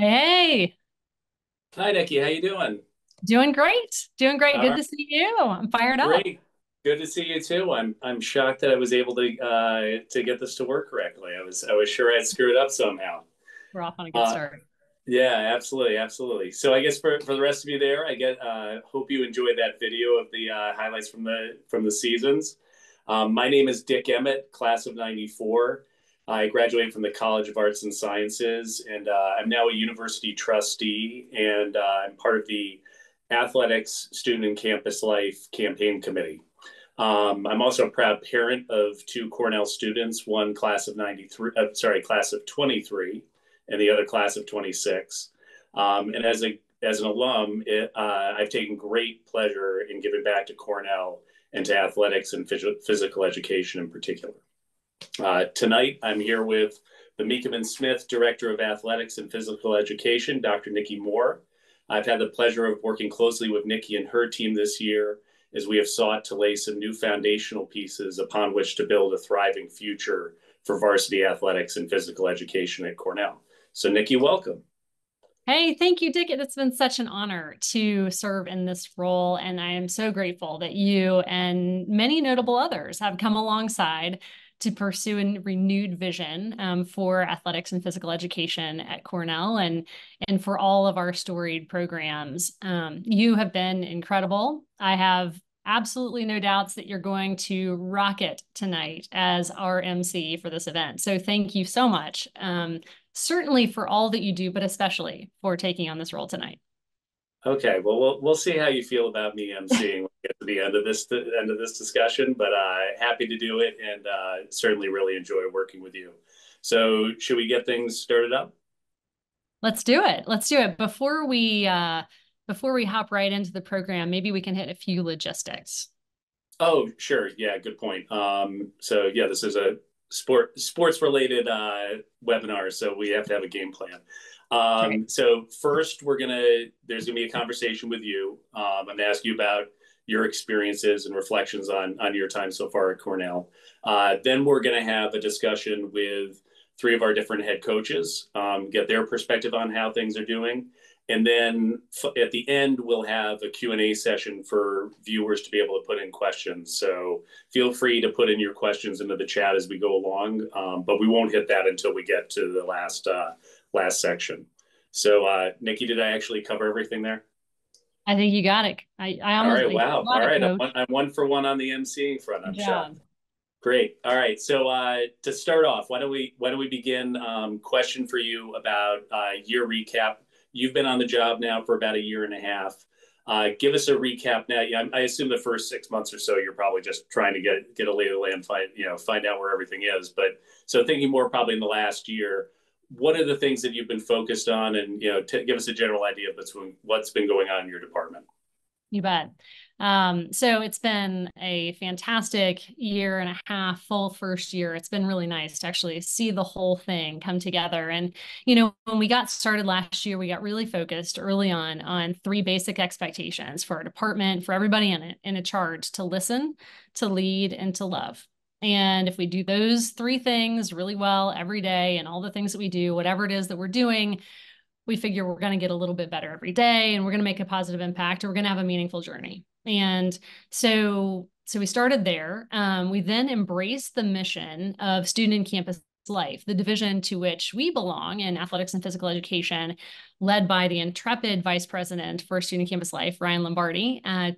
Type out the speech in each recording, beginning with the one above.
Hey, Hi, Nikki. How you doing? doing great. Doing great. All Good right, to see you. I'm fired up. great. Good to see you too. I'm shocked that I was able to get this to work correctly. I was sure I'd screwed up somehow. We're off on a good Uh, start. yeah, absolutely, absolutely. So I guess for the rest of you there, I get hope you enjoyed that video of the highlights from the seasons. My name is Dick Emmet, class of '94. I graduated from the College of Arts and Sciences, and I'm now a university trustee, and I'm part of the Athletics Student and Campus Life Campaign Committee. I'm also a proud parent of two Cornell students, one class of '93, class of '23, and the other class of '26. And as an alum, I've taken great pleasure in giving back to Cornell and to athletics and physical education in particular. Tonight, I'm here with the Meakem and Smith Director of Athletics and Physical Education, Dr. Nicki Moore. I've had the pleasure of working closely with Nicki and her team this year as we have sought to lay some new foundational pieces upon which to build a thriving future for varsity athletics and physical education at Cornell. So, Nicki, welcome. Hey, thank you, Dick. It's been such an honor to serve in this role, and I am so grateful that you and many notable others have come alongside to pursue a renewed vision for athletics and physical education at Cornell and for all of our storied programs. You have been incredible. I have absolutely no doubts that you're going to rock it tonight as our MC for this event. So thank you so much. Certainly for all that you do, but especially for taking on this role tonight. Okay, well, we'll see how you feel about me emceeing when we get to the end of this discussion. But happy to do it, and certainly really enjoy working with you. So, should we get things started up? Let's do it. Let's do it. Before we hop right into the program, maybe we can hit a few logistics. Oh, sure. Yeah, good point. So yeah, this is a sports related webinar, so we have to have a game plan. Right. So first, there's gonna be a conversation with you. I'm gonna ask you about your experiences and reflections on your time so far at Cornell. Then we're gonna have a discussion with three of our different head coaches, get their perspective on how things are doing. And then at the end, we'll have a Q&A session for viewers to be able to put in questions. So feel free to put in your questions into the chat as we go along, but we won't hit that until we get to the last section. So, Nikki, did I actually cover everything there? I think you got it. I All almost right, you wow. All got it, right, coach. I'm one for one on the emceeing front. Good I'm shocked. job. Great. All right. So to start off, why don't we begin? Question for you about year recap. You've been on the job now for about a year and a half. Give us a recap now. Yeah, I assume the first 6 months or so, you're probably just trying to get a lay of the land, find out where everything is. But so thinking more probably in the last year, what are the things that you've been focused on, and give us a general idea of what's been going on in your department. You bet. So it's been a fantastic year and a half, full first year. It's been really nice to actually see the whole thing come together. And, when we got started last year, we got really focused early on three basic expectations for our department, for everybody in it, in a charge to listen, to lead, and to love. And if we do those three things really well every day and all the things that we do, whatever it is that we're doing, we figure we're going to get a little bit better every day and we're going to make a positive impact or we're going to have a meaningful journey. And so we started there. We then embraced the mission of student and campus life, the division to which we belong in athletics and physical education, led by the intrepid vice president for student campus life, Ryan Lombardi. In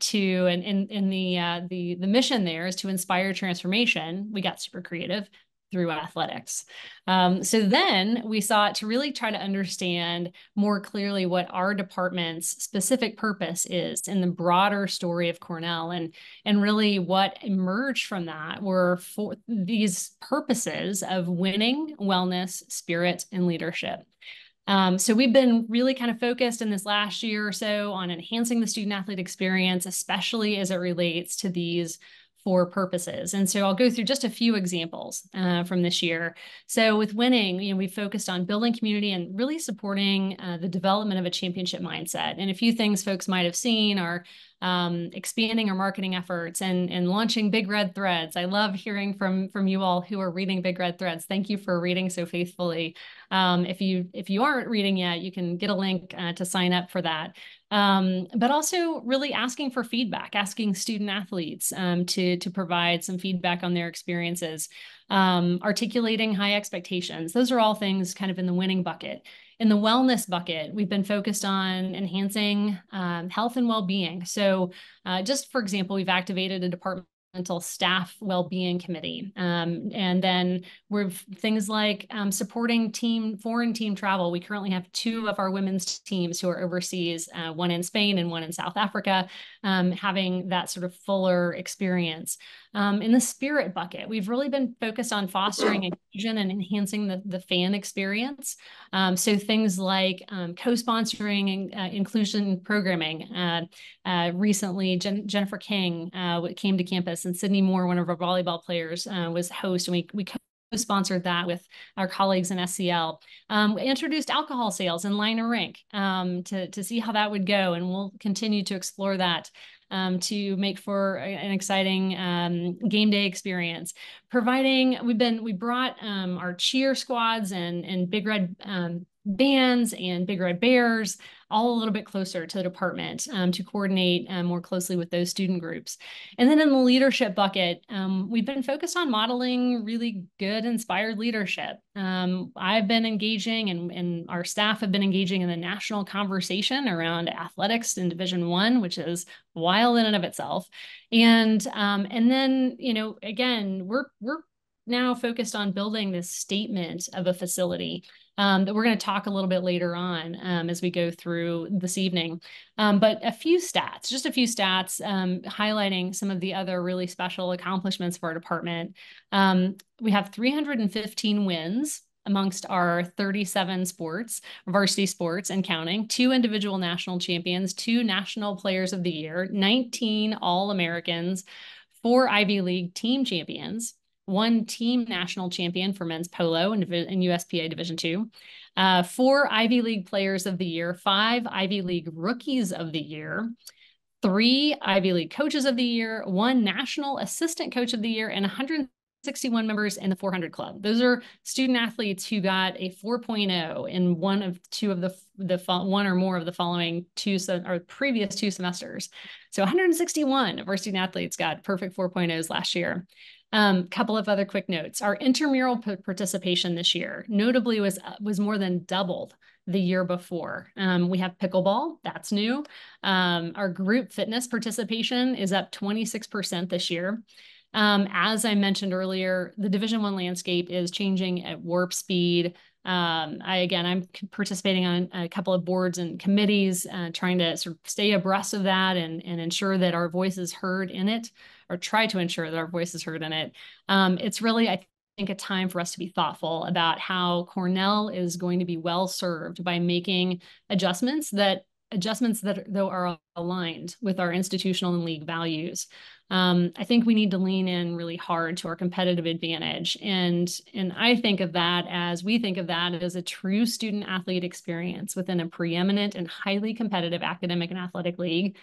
the mission there is to inspire transformation. We got super creative through athletics. So then we sought to really try to understand more clearly what our department's specific purpose is in the broader story of Cornell, and really what emerged from that were for these purposes of winning, wellness, spirit, and leadership. So we've been really kind of focused in this last year or so on enhancing the student athlete experience, especially as it relates to these four purposes. And so I'll go through just a few examples from this year. So with winning, we focused on building community and really supporting the development of a championship mindset. And a few things folks might have seen are expanding our marketing efforts and launching Big Red Threads. I love hearing from you all who are reading Big Red Threads. Thank you for reading so faithfully. If you aren't reading yet, you can get a link to sign up for that. But also really asking for feedback, asking student athletes to provide some feedback on their experiences, articulating high expectations. Those are all things kind of in the winning bucket. In the wellness bucket, we've been focused on enhancing health and well-being. So just for example, we've activated a departmental staff well-being committee. And then we're things like supporting foreign team travel. We currently have 2 of our women's teams who are overseas, one in Spain and one in South Africa, having that sort of fuller experience. In the spirit bucket, we've really been focused on fostering inclusion and enhancing the fan experience. So things like co-sponsoring inclusion programming. Recently, Jennifer King came to campus, and Sydney Moore, one of our volleyball players, was host, and we sponsored that with our colleagues in SCL. We introduced alcohol sales in line and rink to see how that would go, and we'll continue to explore that to make for an exciting game day experience. We brought our cheer squads and Big Red bands and Big Red Bears all a little bit closer to the department to coordinate more closely with those student groups. And then in the leadership bucket, we've been focused on modeling really good, inspired leadership. I've been engaging and our staff have been engaging in the national conversation around athletics in Division I, which is wild in and of itself. And then, again, we're now focused on building this statement of a facility that we're going to talk a little bit later on as we go through this evening. But just a few stats highlighting some of the other really special accomplishments for our department. We have 315 wins amongst our 37 varsity sports and counting, 2 individual national champions, 2 national players of the year, 19 All-Americans, 4 Ivy League team champions, 1 team national champion for men's polo in USPA Division II, 4 Ivy League players of the year, 5 Ivy League rookies of the year, 3 Ivy League coaches of the year, 1 national assistant coach of the year, and 161 members in the 400 club. Those are student athletes who got a 4.0 in one or more of the following previous 2 semesters. So 161 of our student athletes got perfect 4.0s last year. Couple of other quick notes. Our intramural participation this year notably was more than doubled the year before. We have pickleball, that's new. Our group fitness participation is up 26% this year. As I mentioned earlier, the Division I landscape is changing at warp speed. I'm participating on a couple of boards and committees, trying to sort of stay abreast of that and ensure that our voice is heard in it, or try to ensure that our voice is heard in it. It's really, I think, a time for us to be thoughtful about how Cornell is going to be well served by making adjustments that though are aligned with our institutional and league values. I think we need to lean in really hard to our competitive advantage. And we think of that as a true student athlete experience within a preeminent and highly competitive academic and athletic league.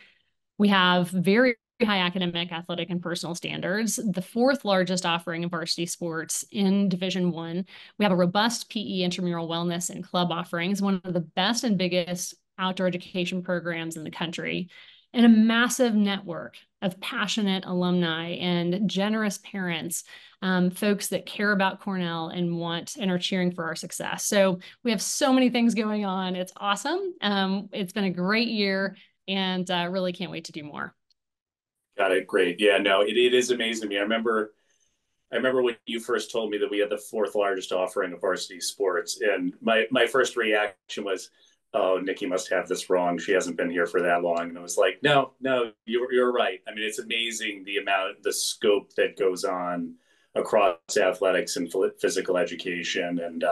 We have very high academic, athletic, and personal standards, the 4th largest offering of varsity sports in Division I. We have a robust PE, intramural wellness, and club offerings, one of the best and biggest outdoor education programs in the country, and a massive network of passionate alumni and generous parents, folks that care about Cornell and are cheering for our success. So we have so many things going on. It's awesome. It's been a great year, and really can't wait to do more. Got it. Great. Yeah, no, it is amazing to me. I remember when you first told me that we had the 4th largest offering of varsity sports, and my first reaction was, oh, Nicki must have this wrong. She hasn't been here for that long. And I was like, no, you're right. I mean, it's amazing the scope that goes on across athletics and physical education and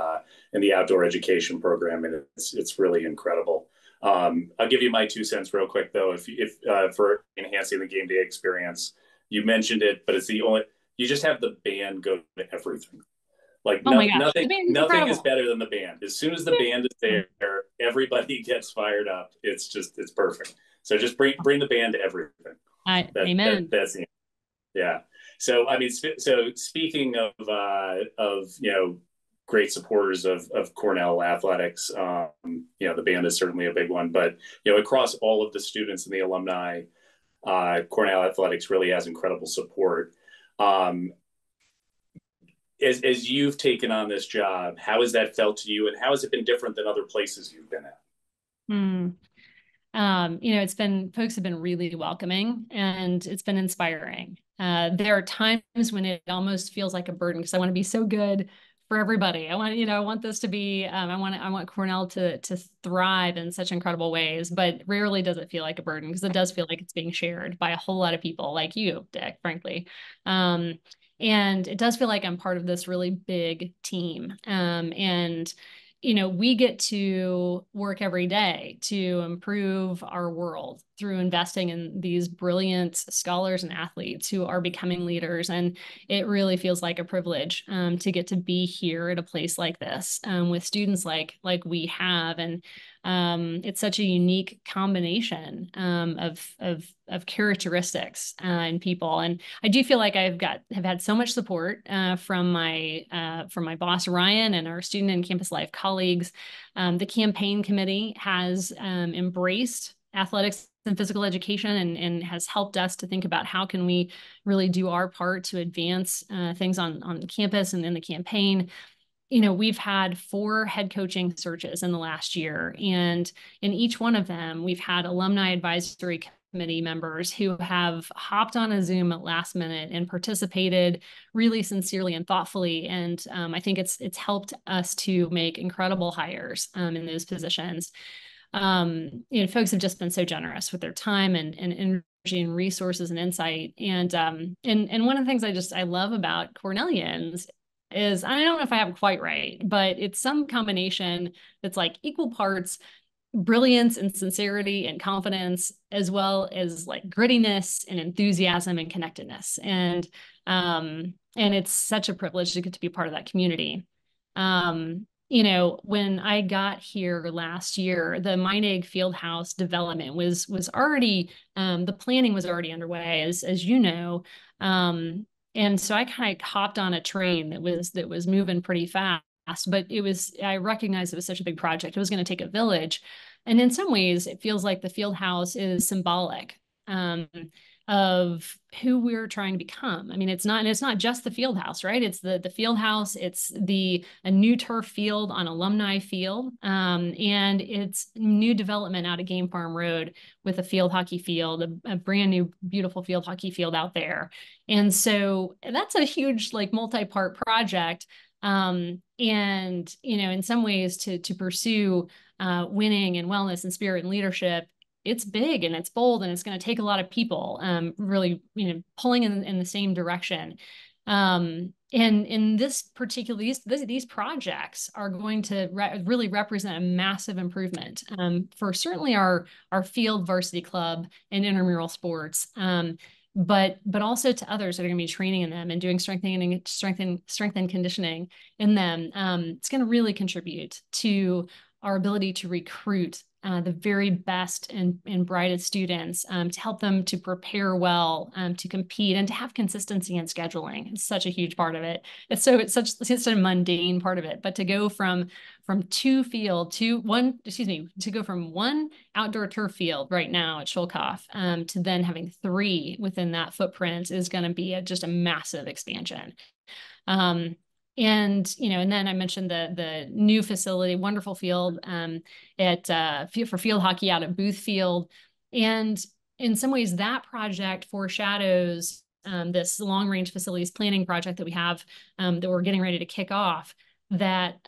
the outdoor education program. And it's really incredible. I'll give you my 2 cents real quick, though. If for enhancing the game day experience, you mentioned it, but you just have the band go to everything. Like, oh my gosh, nothing is better than the band. As soon as the band is there, everybody gets fired up. It's perfect. So just bring the band to everything. Amen. That's yeah. So I mean, so speaking of great supporters of Cornell athletics, the band is certainly a big one, but across all of the students and the alumni, Cornell athletics really has incredible support. Um, as you've taken on this job, how has that felt to you, and how has it been different than other places you've been at? Mm. Folks have been really welcoming, and it's been inspiring. There are times when it almost feels like a burden because I want to be so good for everybody. I want this to be, I want Cornell to thrive in such incredible ways, but rarely does it feel like a burden because it does feel like it's being shared by a whole lot of people like you, Dick, frankly. And it does feel like I'm part of this really big team. And we get to work every day to improve our world through investing in these brilliant scholars and athletes who are becoming leaders. And it really feels like a privilege to get to be here at a place like this with students like we have. And it's such a unique combination of characteristics in people. And I do feel like have had so much support from my boss Ryan and our student and campus life colleagues. The campaign committee has embraced athletics and physical education and has helped us to think about how can we really do our part to advance things on the campus and in the campaign. We've had 4 head coaching searches in the last year, and in each one of them, we've had alumni advisory committee members who have hopped on a Zoom at last minute and participated really sincerely and thoughtfully. And I think it's helped us to make incredible hires in those positions. Folks have just been so generous with their time and energy and resources and insight. And one of the things I love about Cornellians is, I don't know if I have it quite right, but it's some combination that's like equal parts brilliance and sincerity and confidence, as well as like grittiness and enthusiasm and connectedness. And it's such a privilege to get to be part of that community. When I got here last year, the Meinig Fieldhouse development was already the planning was already underway, as you know. And so I kind of hopped on a train that was moving pretty fast, but I recognized it was such a big project. It was going to take a village. And in some ways, it feels like the field house is symbolic of who we're trying to become. I mean, it's not just the field house, right? It's the field house. It's a new turf field on Alumni Field. And it's new development out of Game Farm Road with a field hockey field, a brand new, beautiful field hockey field out there. And so that's a huge, like, multi-part project. And, in some ways to pursue winning and wellness and spirit and leadership, it's big and it's bold and it's going to take a lot of people really, pulling in the same direction. And in this particular, these projects are going to really represent a massive improvement for certainly our field varsity club and intramural sports. But also to others that are going to be training in them and doing strength and conditioning in them. It's going to really contribute to our ability to recruit the very best and brightest students to help them to prepare well, to compete, and to have consistency in scheduling. It's such a huge part of it. It's such a mundane part of it. But to go from one outdoor turf field right now at Schulkoff to then having 3 within that footprint is going to be just a massive expansion. And then I mentioned the new facility, wonderful field for field hockey out at Booth Field. And in some ways, that project foreshadows this long range facilities planning project that we have that we're getting ready to kick off. That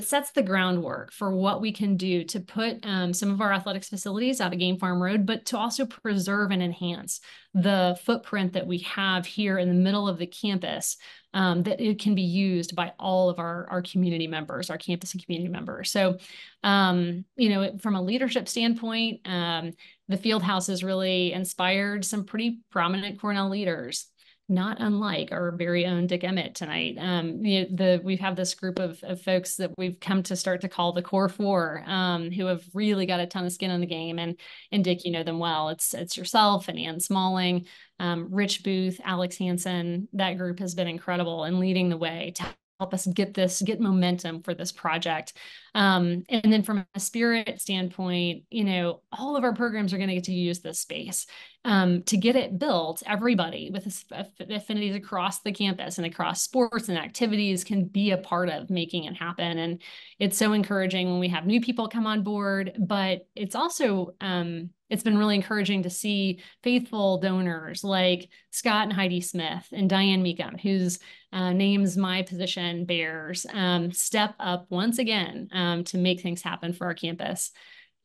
sets the groundwork for what we can do to put some of our athletics facilities out of Game Farm Road, but to also preserve and enhance the footprint that we have here in the middle of the campus, that it can be used by all of our community members, our campus and community members. So, from a leadership standpoint, the field house has really inspired some pretty prominent Cornell leaders not unlike our very own Dick Emmet tonight. We have this group of folks that we've come to start to call the core four, who have really got a ton of skin in the game. And Dick, you know them well. It's yourself and Ann Smalling, Rich Booth, Alex Hansen. That group has been incredible in leading the way to help us get momentum for this project. And then from a spirit standpoint, all of our programs are going to get to use this space. To get it built, everybody with affinities across the campus and across sports and activities can be a part of making it happen. And it's so encouraging when we have new people come on board, but it's also, it's been really encouraging to see faithful donors like Scott and Heidi Smith and Diane Meakem, whose names my position bears, step up once again to make things happen for our campus.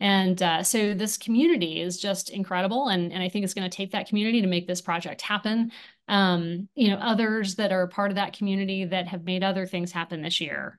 And so this community is just incredible. And I think it's going to take that community to make this project happen. Others that are part of that community that have made other things happen this year.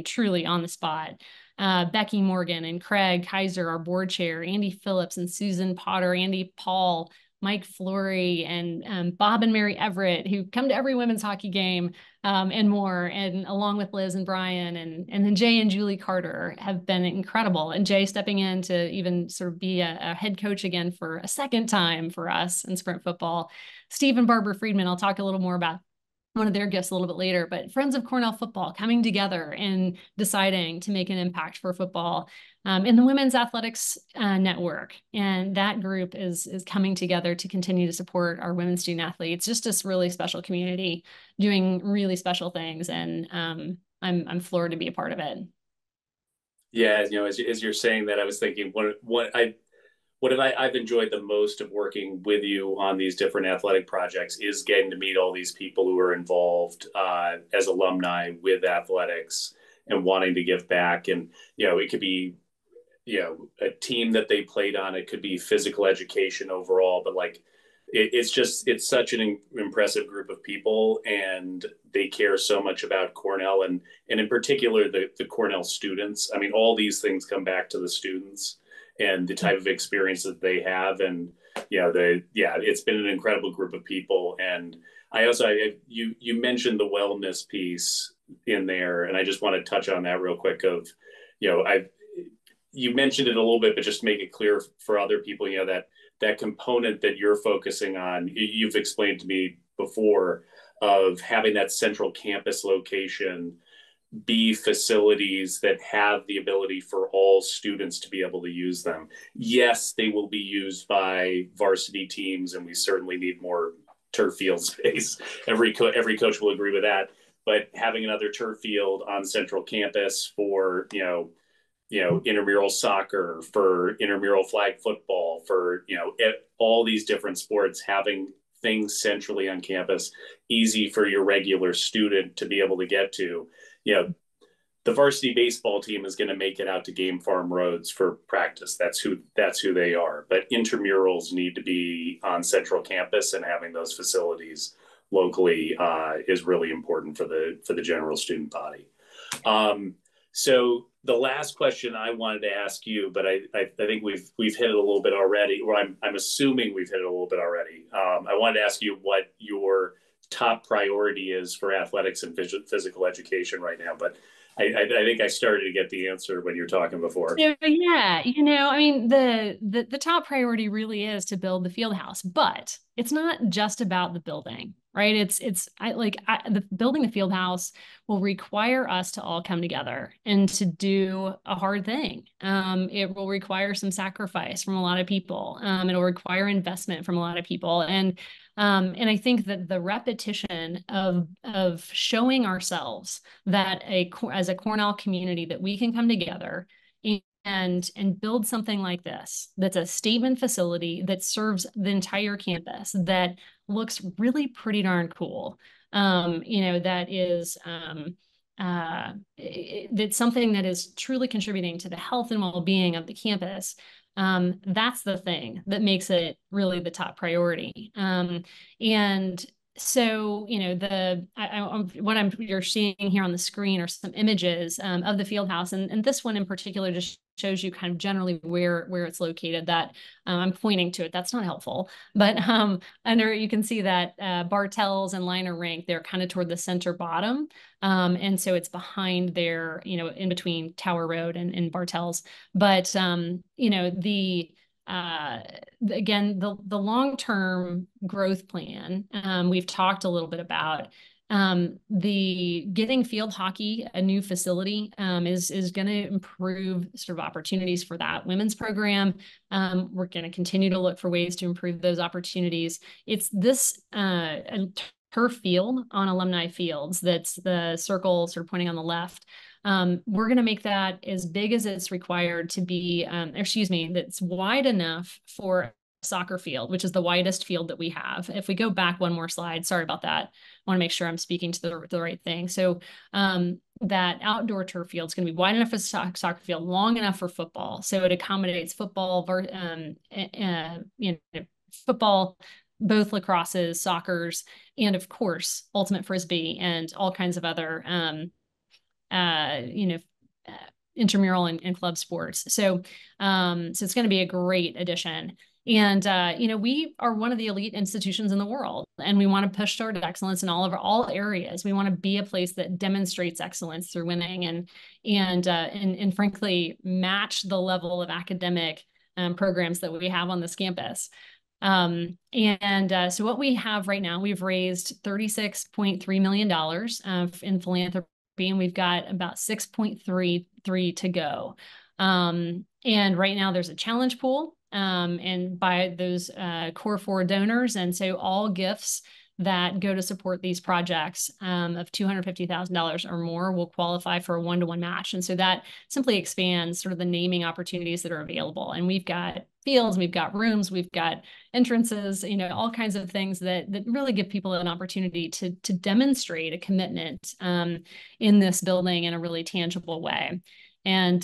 Truly on the spot. Becky Morgan and Craig Kaiser, our board chair, Andy Phillips and Susan Potter, Andy Paul, Mike Flory, and Bob and Mary Everett, who come to every women's hockey game, and more, and along with Liz and Brian, and then Jay and Julie Carter have been incredible. And Jay stepping in to even sort of be a head coach again for a second time for us in sprint football. Steve and Barbara Friedman, I'll talk a little more about one of their gifts a little bit later, but Friends of Cornell football coming together and deciding to make an impact for football, in the Women's Athletics Network. And that group is coming together to continue to support our women's student athletes. Just this really special community doing really special things. And I'm floored to be a part of it. Yeah, as you're saying that, I was thinking I've enjoyed the most of working with you on these different athletic projects is getting to meet all these people who are involved as alumni with athletics and wanting to give back. And, it could be, a team that they played on, it could be physical education overall, but it's such an impressive group of people, and they care so much about Cornell and in particular, the Cornell students. I mean, all these things come back to the students and the type of experience that they have. And, it's been an incredible group of people. And you mentioned the wellness piece in there, and I just want to touch on that real quick you mentioned it a little bit, but just make it clear for other people, that component that you're focusing on, you've explained to me before, of having that central campus location be facilities that have the ability for all students to be able to use them. Yes, they will be used by varsity teams, and we certainly need more turf field space. Every coach will agree with that. But having another turf field on central campus for, intramural soccer, for intramural flag football, for, all these different sports, having things centrally on campus, easy for your regular student to be able to get to. The varsity baseball team is going to make it out to Game Farm Roads for practice. That's who they are. But intramurals need to be on central campus, and having those facilities locally is really important for the general student body. So the last question I wanted to ask you, but I think we've hit it a little bit already, or I'm assuming we've hit it a little bit already. I wanted to ask you what your top priority is for athletics and physical education right now, but I think I started to get the answer when you were talking before. Yeah, the top priority really is to build the field house, but it's not just about the building, right? The building the field house will require us to all come together and to do a hard thing. It will require some sacrifice from a lot of people. It'll require investment from a lot of people. And I think that the repetition of showing ourselves that as a Cornell community that we can come together and build something like this, that's a statement facility that serves the entire campus, that looks really pretty darn cool. That is that's something that is truly contributing to the health and well-being of the campus. That's the thing that makes it really the top priority. And so, you're seeing here on the screen are some images of the field house, and this one in particular just shows you kind of generally where it's located. That I'm pointing to it. That's not helpful. But under you can see that Bartels and Liner Rink, they're kind of toward the center bottom. And so it's behind there, in between Tower Road and Bartels. But again, the long-term growth plan, we've talked a little bit about. The getting field hockey a new facility is going to improve sort of opportunities for that women's program. We're going to continue to look for ways to improve those opportunities. It's this turf field on Alumni Fields, that's the circle sort of pointing on the left. We're going to make that as big as it's required to be, that's wide enough for a soccer field, which is the widest field that we have. If we go back one more slide, sorry about that. I want to make sure I'm speaking to the right thing. So that outdoor turf field is going to be wide enough for a soccer field, long enough for football. So it accommodates football, football, both lacrosses, soccers, and of course, ultimate frisbee and all kinds of other intramural and club sports. So it's going to be a great addition. And we are one of the elite institutions in the world, and we want to push toward excellence in all areas. We want to be a place that demonstrates excellence through winning and frankly match the level of academic programs that we have on this campus. So what we have right now, we've raised $36.3 million in philanthropy, and we've got about 6.33 to go. And right now there's a challenge pool, and by those core 4 donors. And so all gifts that go to support these projects of $250,000 or more will qualify for a 1-to-1 match. And so that simply expands sort of the naming opportunities that are available. And we've got fields, we've got rooms, we've got entrances, all kinds of things that really give people an opportunity to demonstrate a commitment in this building in a really tangible way. And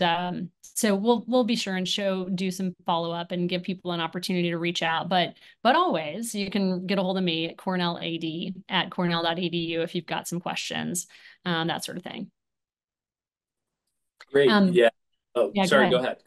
so we'll be sure and do some follow-up and give people an opportunity to reach out. But always, you can get a hold of me at cornellad@cornell.edu if you've got some questions, that sort of thing. Great. Yeah. Oh, yeah, sorry. Go ahead.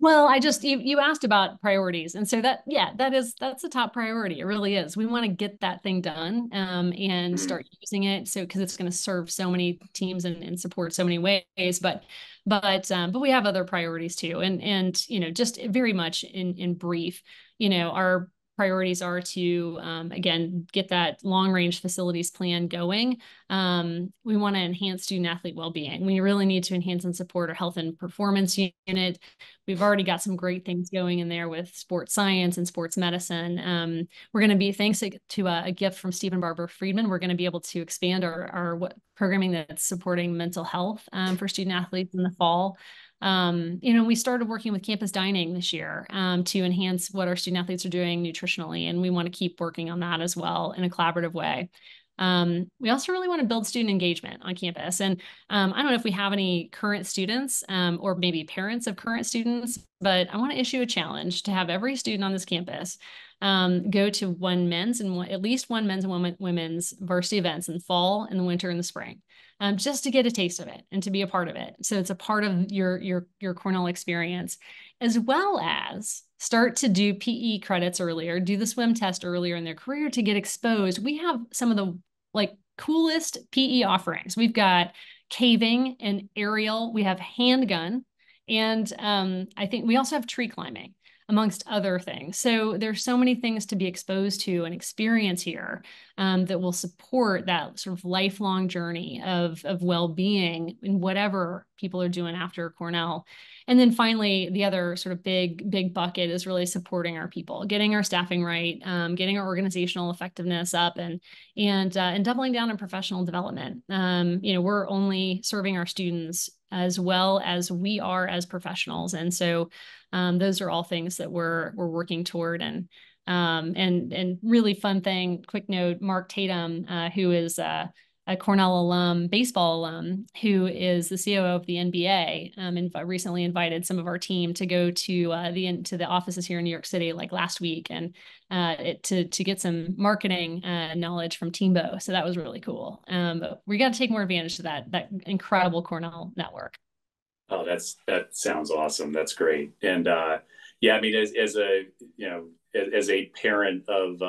Well, you asked about priorities, and so that's a top priority. It really is. We want to get that thing done and start using it, so because it's going to serve so many teams and support so many ways. But we have other priorities too, and just very much in brief, our priorities are to, again, get that long-range facilities plan going. We want to enhance student-athlete well-being. We really need to enhance and support our health and performance unit. We've already got some great things going in there with sports science and sports medicine. We're going to be, thanks to a gift from Stephen Barber Friedman, we're going to be able to expand our programming that's supporting mental health for student-athletes in the fall. We started working with campus dining this year to enhance what our student athletes are doing nutritionally, and we want to keep working on that as well in a collaborative way. We also really want to build student engagement on campus. And I don't know if we have any current students or maybe parents of current students, but I want to issue a challenge to have every student on this campus go to at least one men's and women's varsity events in the fall, in the winter, and the spring, just to get a taste of it and to be a part of it. So it's a part of your Cornell experience, as well as start to do PE credits earlier, do the swim test earlier in their career to get exposed. We have some of the coolest PE offerings. We've got caving and aerial. We have handgun. And I think we also have tree climbing, amongst other things. So there's so many things to be exposed to and experience here that will support that sort of lifelong journey of well-being in whatever people are doing after Cornell. And then finally, the other sort of big bucket is really supporting our people, getting our staffing right, getting our organizational effectiveness up, and doubling down on professional development. We're only serving our students as well as we are as professionals, and so those are all things that we're working toward. And really fun thing, quick note, Mark Tatum, who is a Cornell alum, baseball alum, who is the COO of the NBA, and recently invited some of our team to go to the offices here in New York City last week, and to get some marketing knowledge from Teambo. So that was really cool. But we got to take more advantage of that incredible Cornell network. Oh, that sounds awesome. That's great. And yeah, I mean, as a as a parent of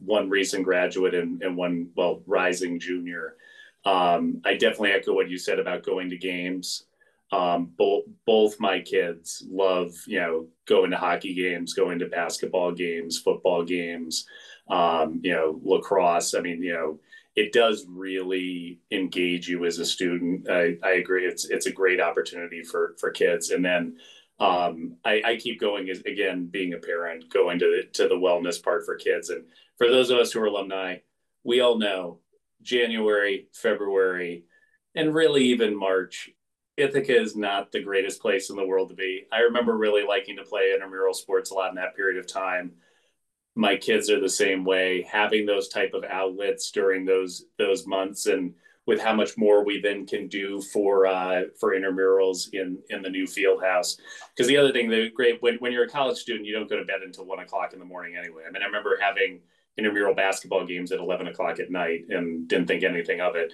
one recent graduate and one rising junior, I definitely echo what you said about going to games. Both my kids love going to hockey games, going to basketball games, football games, lacrosse. I mean, it does really engage you as a student. I agree. It's a great opportunity for kids. And then I keep going as again being a parent, going to the wellness part for kids. And for those of us who are alumni, we all know January, February, and really even March. Ithaca is not the greatest place in the world to be. I remember really liking to play intramural sports a lot in that period of time. My kids are the same way, having those type of outlets during those months, and with how much more we then can do for intramurals in the new field house. Because the other thing, the great when you're a college student, you don't go to bed until 1 o'clock in the morning anyway. I mean, I remember having intramural basketball games at 11 o'clock at night and didn't think anything of it.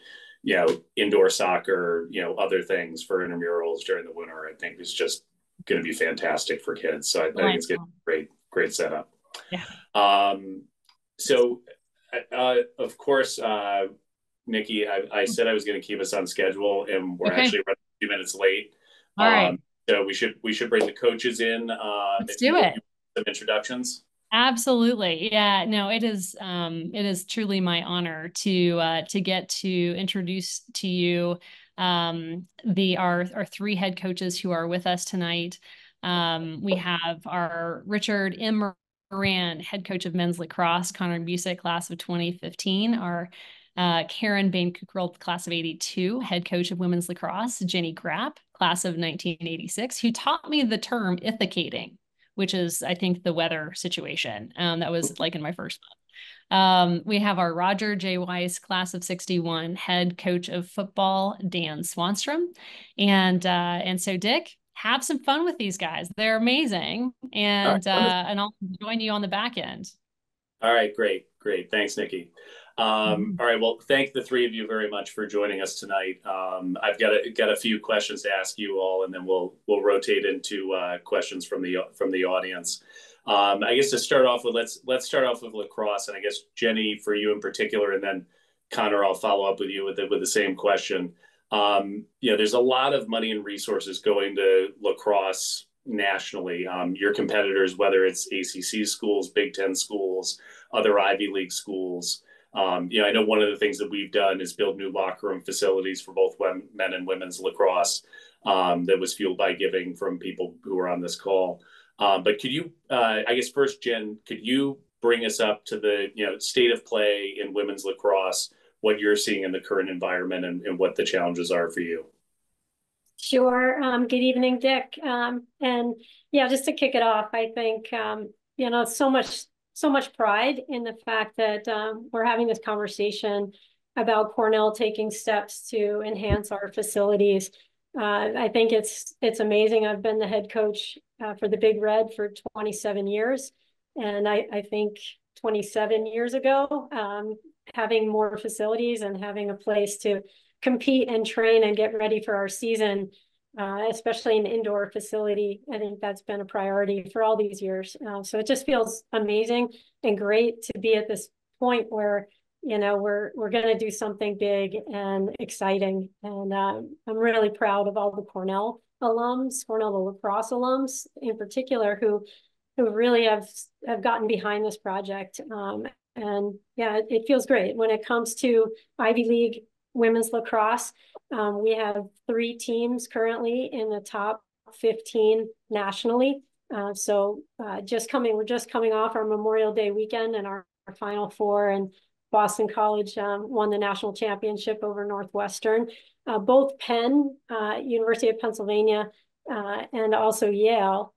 Indoor soccer, other things for intramurals during the winter, I think is just going to be fantastic for kids. So I think it's going to be a great setup. Yeah. So, of course, Nicki, I said I was going to keep us on schedule, and we're actually running a few minutes late. All right. So we should bring the coaches in. Let's do it. Some introductions. Absolutely. Yeah, no, it is truly my honor to get to introduce to you our three head coaches who are with us tonight. We have our Richard M. Moran, head coach of men's lacrosse, Connor Busick, class of 2015, our Karen Bain-Kukrold, class of 82, head coach of women's lacrosse, Jenny Grapp, class of 1986, who taught me the term ithacating, which is, I think, the weather situation. That was like in my first month. We have our Roger J. Weiss, class of 61, head coach of football, Dan Swanstrom. And so, Dick, have some fun with these guys. They're amazing. And I'll join you on the back end. All right, great. Thanks, Nicki. All right, well, thank the three of you very much for joining us tonight. I've got a few questions to ask you all, and then we'll rotate into questions from the audience. I guess to start off with, let's start off with lacrosse, and I guess Jenny, for you in particular, and then Connor, I'll follow up with you with the same question. There's a lot of money and resources going to lacrosse nationally. Your competitors, whether it's ACC schools, Big Ten schools, other Ivy League schools. I know one of the things that we've done is build new locker room facilities for both men and women's lacrosse. That was fueled by giving from people who are on this call. But could you, I guess first, Jen, could you bring us up to the state of play in women's lacrosse, what you're seeing in the current environment, and what the challenges are for you? Sure. Good evening, Dick. And yeah, just to kick it off, I think so much pride in the fact that we're having this conversation about Cornell taking steps to enhance our facilities. I think it's amazing. I've been the head coach for the Big Red for 27 years. And I think 27 years ago, having more facilities and having a place to compete and train and get ready for our season, especially an indoor facility, I think that's been a priority for all these years. So it just feels amazing and great to be at this point where we're going to do something big and exciting. And I'm really proud of all the Cornell alums, Cornell the lacrosse alums in particular, who really have gotten behind this project. And yeah, it feels great. When it comes to Ivy League women's lacrosse, we have 3 teams currently in the top 15 nationally. We're just coming off our Memorial Day weekend and our Final Four, and Boston College won the national championship over Northwestern. Both Penn, University of Pennsylvania, and also Yale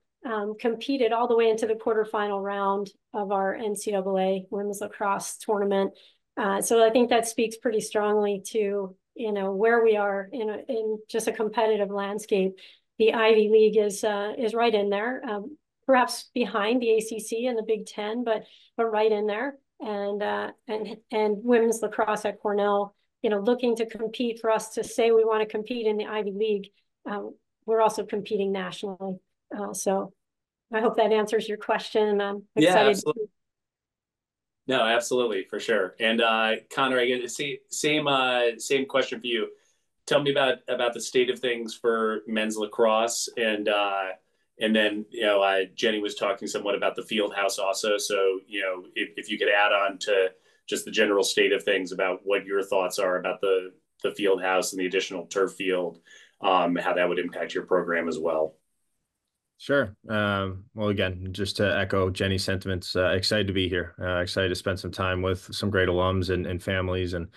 competed all the way into the quarterfinal round of our NCAA women's lacrosse tournament. So I think that speaks pretty strongly to where we are in just a competitive landscape. The Ivy League is right in there, perhaps behind the ACC and the Big Ten, but right in there. And women's lacrosse at Cornell, looking to compete. For us to say we want to compete in the Ivy League, we're also competing nationally. So I hope that answers your question. I'm Yeah, excited. absolutely. No, absolutely, for sure. And Connor, I get same question for you. Tell me about the state of things for men's lacrosse, and then Jenny was talking somewhat about the field house also. So if you could add on to just the general state of things about what your thoughts are about the field house and the additional turf field, how that would impact your program as well. Sure. Well, again, just to echo Jenny's sentiments, excited to be here. Excited to spend some time with some great alums and families and,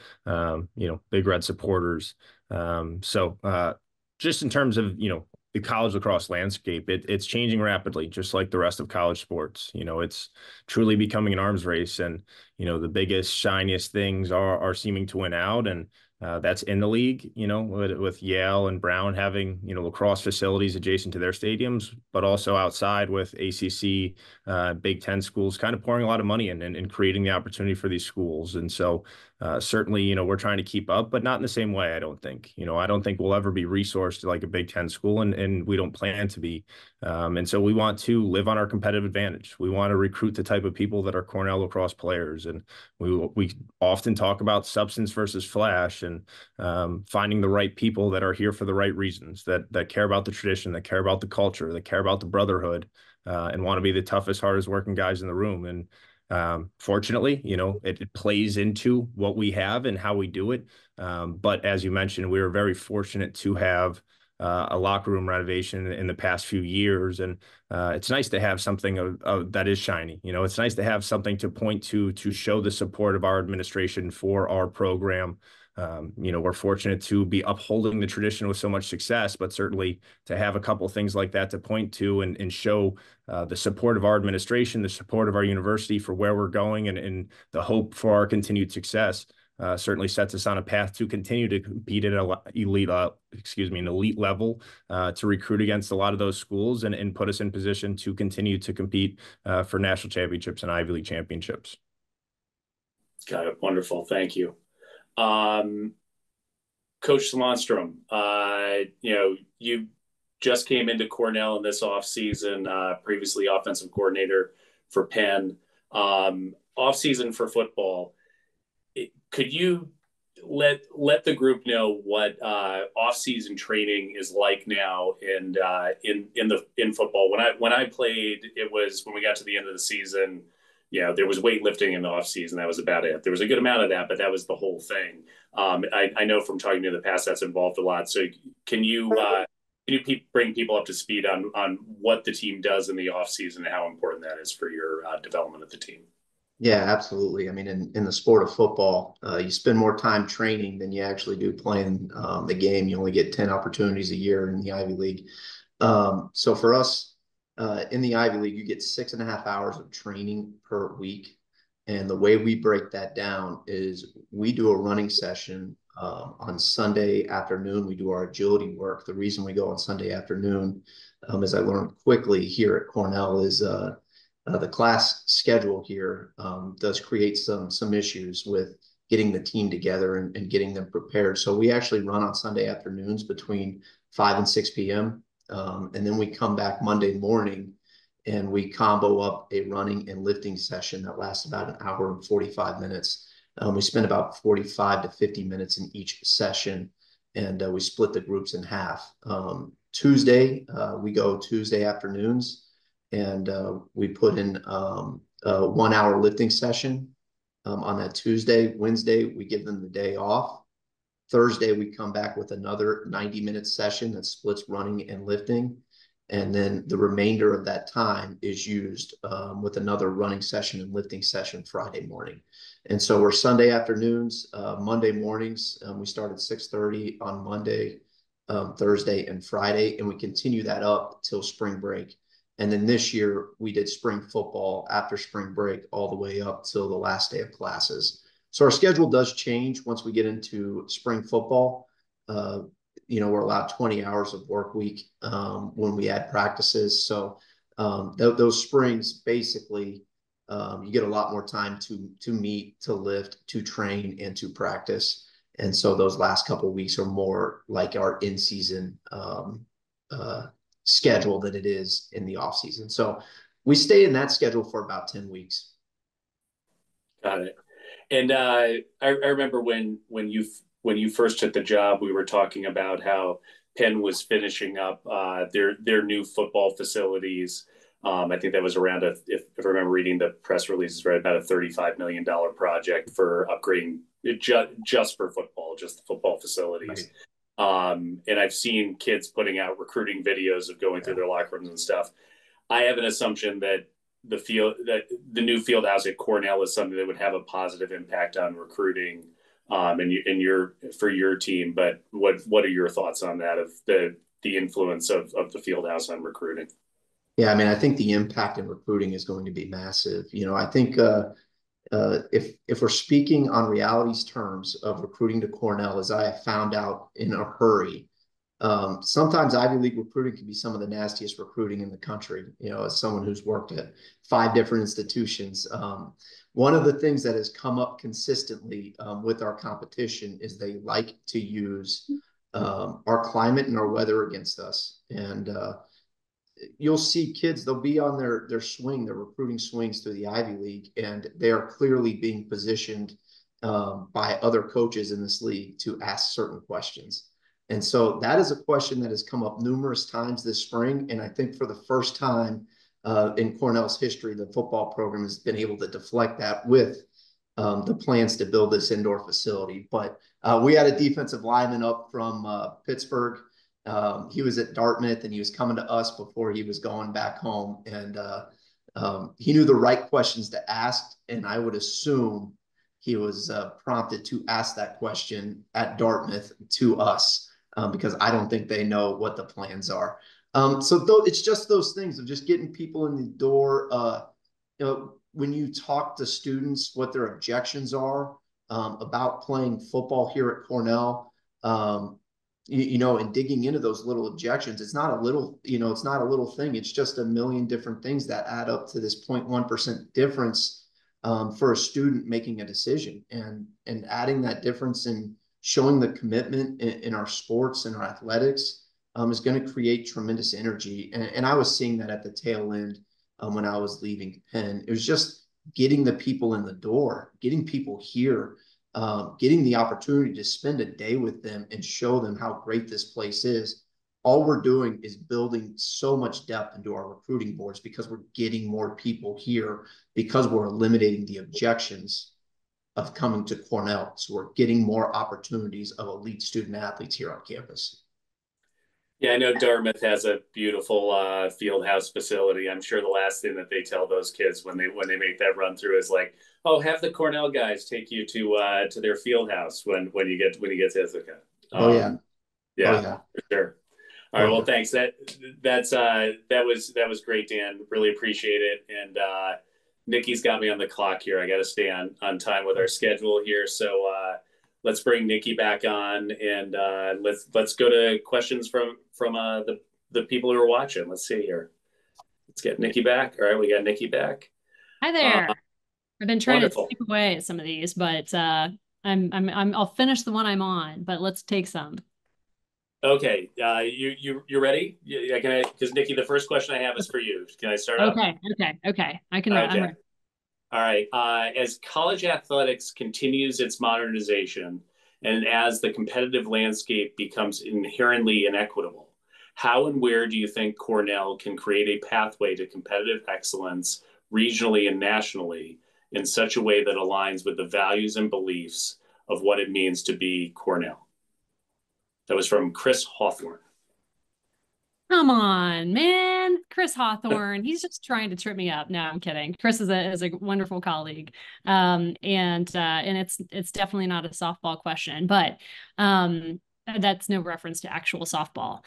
Big Red supporters. Just in terms of, the college lacrosse landscape, it's changing rapidly, just like the rest of college sports. It's truly becoming an arms race, and, the biggest, shiniest things are seeming to win out. And that's in the league, with Yale and Brown having, lacrosse facilities adjacent to their stadiums, but also outside with ACC, Big Ten schools kind of pouring a lot of money in and creating the opportunity for these schools. And so certainly, we're trying to keep up, but not in the same way, I don't think. I don't think we'll ever be resourced like a Big Ten school, and we don't plan to be. And so we want to live on our competitive advantage. We want to recruit the type of people that are Cornell lacrosse players. And we often talk about substance versus flash, and finding the right people that are here for the right reasons, that care about the tradition, that care about the culture, that care about the brotherhood, and want to be the toughest, hardest working guys in the room. And fortunately, it plays into what we have and how we do it. But as you mentioned, we were very fortunate to have a locker room renovation in the past few years. And it's nice to have something that is shiny. It's nice to have something to point to show the support of our administration for our program. We're fortunate to be upholding the tradition with so much success, but certainly to have a couple of things like that to point to and show the support of our administration, the support of our university for where we're going, and the hope for our continued success. Certainly sets us on a path to continue to compete at an elite level, to recruit against a lot of those schools and put us in position to continue to compete for national championships and Ivy League championships. Got it. Wonderful. Thank you. Coach Svanstrom, you just came into Cornell in this offseason, previously offensive coordinator for Penn. Offseason for football. Could you let the group know what off-season training is like now in football? When I played, it was when we got to the end of the season. There was weightlifting in the off-season. That was about it. There was a good amount of that, but that was the whole thing. I know from talking to the past that's involved a lot. So can you bring people up to speed on what the team does in the off-season and how important that is for your development of the team? Yeah, absolutely. I mean, in the sport of football, you spend more time training than you actually do playing the game. You only get 10 opportunities a year in the Ivy League. So for us in the Ivy League, you get 6.5 hours of training per week. And the way we break that down is we do a running session on Sunday afternoon. We do our agility work. The reason we go on Sunday afternoon, as I learned quickly here at Cornell, is the class schedule here does create some issues with getting the team together and getting them prepared. So we actually run on Sunday afternoons between 5 and 6 p.m. And then we come back Monday morning and we combo up a running and lifting session that lasts about an hour and 45 minutes. We spend about 45 to 50 minutes in each session, and we split the groups in half. Tuesday, we go Tuesday afternoons, and we put in a 1 hour lifting session on that Tuesday. Wednesday, we give them the day off. Thursday, we come back with another 90-minute session that splits running and lifting. And then the remainder of that time is used with another running session and lifting session Friday morning. And so we're Sunday afternoons, Monday mornings. We start at 6:30 on Monday, Thursday, and Friday. And we continue that up till spring break. And then this year we did spring football after spring break all the way up till the last day of classes. So our schedule does change once we get into spring football. We're allowed 20 hours of work week when we add practices. So those springs, basically, you get a lot more time to meet, to lift, to train, and to practice. And so those last couple of weeks are more like our in-season schedule than it is in the off season. So we stay in that schedule for about 10 weeks. Got it. And I remember when you first took the job, we were talking about how Penn was finishing up their new football facilities. I think that was around if I remember reading the press releases, right, about a $35 million project for upgrading just for football, just the football facilities. Right. And I've seen kids putting out recruiting videos of going through their locker rooms and stuff. I have an assumption that the new field house at Cornell is something that would have a positive impact on recruiting and for your team. But what are your thoughts on that, of the influence of the field house on recruiting? Yeah, I mean, I think the impact in recruiting is going to be massive. I think if we're speaking on reality's terms of recruiting to Cornell, as I have found out in a hurry, sometimes Ivy League recruiting can be some of the nastiest recruiting in the country. As someone who's worked at 5 different institutions, one of the things that has come up consistently with our competition is they like to use our climate and our weather against us. And you'll see kids, they'll be on their recruiting swings through the Ivy League, and they are clearly being positioned by other coaches in this league to ask certain questions. And so that is a question that has come up numerous times this spring. And I think for the first time in Cornell's history, the football program has been able to deflect that with the plans to build this indoor facility. But we had a defensive lineman up from Pittsburgh. He was at Dartmouth, and he was coming to us before he was going back home. And he knew the right questions to ask. And I would assume he was prompted to ask that question at Dartmouth to us. Because I don't think they know what the plans are. It's just those things of just getting people in the door. When you talk to students, what their objections are about playing football here at Cornell, and digging into those little objections, it's not a little thing. It's just a million different things that add up to this 0.1% difference for a student making a decision, and adding that difference in showing the commitment in our sports and our athletics is going to create tremendous energy. And I was seeing that at the tail end when I was leaving Penn. It was just getting the people in the door, getting people here, getting the opportunity to spend a day with them and show them how great this place is. All we're doing is building so much depth into our recruiting boards because we're getting more people here, because we're eliminating the objections of coming to Cornell. So we're getting more opportunities of elite student athletes here on campus. Yeah, I know Dartmouth has a beautiful field house facility. I'm sure the last thing that they tell those kids when they make that run through is like, "Oh, have the Cornell guys take you to their field house when you get to Ithaca." Yeah, for sure. All right, well, thanks. That was great, Dan. Really appreciate it. And Nicki's got me on the clock here. I got to stay on time with our schedule here. So let's bring Nicki back on, and let's go to questions from the people who are watching. Let's see here. Let's get Nicki back. All right, we got Nicki back. Hi there. I've been trying wonderful. to skip away at some of these, but I'll finish the one I'm on. But let's take some. Okay, you ready? Yeah, can I? Because Nicki, the first question I have is for you. Can I start off? Okay. I can. Okay. I'm ready. All right. As college athletics continues its modernization, and as the competitive landscape becomes inherently inequitable, how and where do you think Cornell can create a pathway to competitive excellence regionally and nationally in such a way that aligns with the values and beliefs of what it means to be Cornell? That was from Chris Hawthorne. Come on, man. Chris Hawthorne. He's just trying to trip me up. No, I'm kidding. Chris is a wonderful colleague. And it's definitely not a softball question, but that's no reference to actual softball.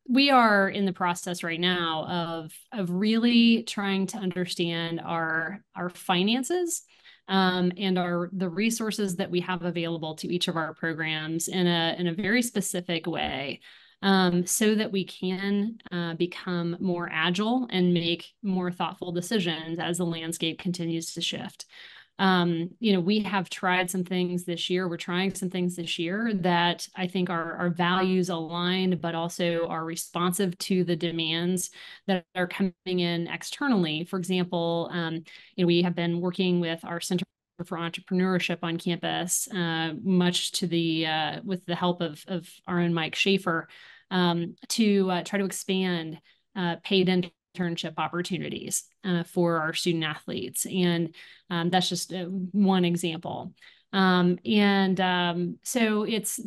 We are in the process right now of really trying to understand our finances and the resources that we have available to each of our programs in a very specific way. So that we can become more agile and make more thoughtful decisions as the landscape continues to shift. we have tried some things this year. We're trying some things this year that I think are values aligned, but also are responsive to the demands that are coming in externally. For example, we have been working with our Center for Entrepreneurship on campus, much to with the help of our own Mike Schaefer, to try to expand paid internship opportunities for our student athletes. And that's just one example. So it's